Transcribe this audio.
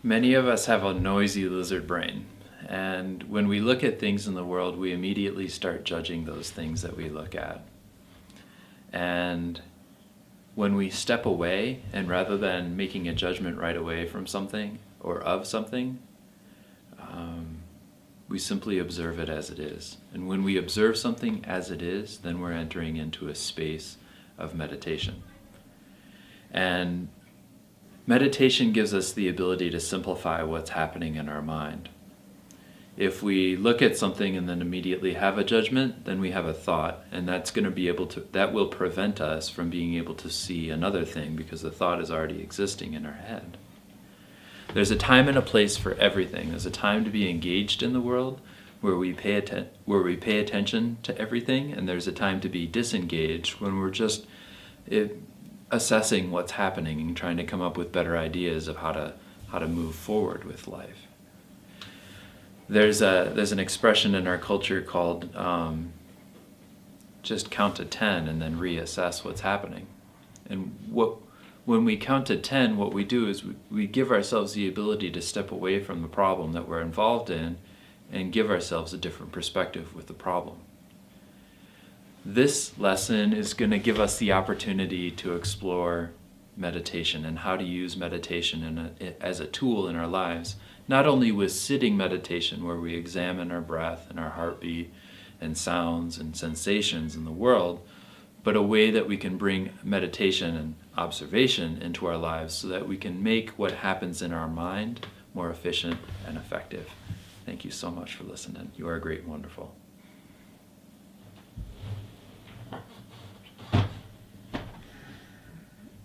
Many of us have a noisy lizard brain, and when we look at things in the world, we immediately start judging those things that we look at. And when we step away, and rather than making a judgment right away from something or of something, we simply observe it as it is. And when we observe something as it is, then we're entering into a space of meditation. And meditation gives us the ability to simplify what's happening in our mind. If we look at something and then immediately have a judgment, then we have a thought, and that will prevent us from being able to see another thing because the thought is already existing in our head. There's a time and a place for everything. There's a time to be engaged in the world where we pay attention to everything, and there's a time to be disengaged when we're just assessing what's happening and trying to come up with better ideas of how to move forward with life. There's an expression in our culture called just count to 10 and then reassess what's happening. And when we count to 10, what we do is we give ourselves the ability to step away from the problem that we're involved in and give ourselves a different perspective with the problem. This lesson is going to give us the opportunity to explore meditation and how to use meditation as a tool in our lives, not only with sitting meditation where we examine our breath and our heartbeat and sounds and sensations in the world, but a way that we can bring meditation and observation into our lives so that we can make what happens in our mind more efficient and effective. Thank you so much for listening. You are great and wonderful.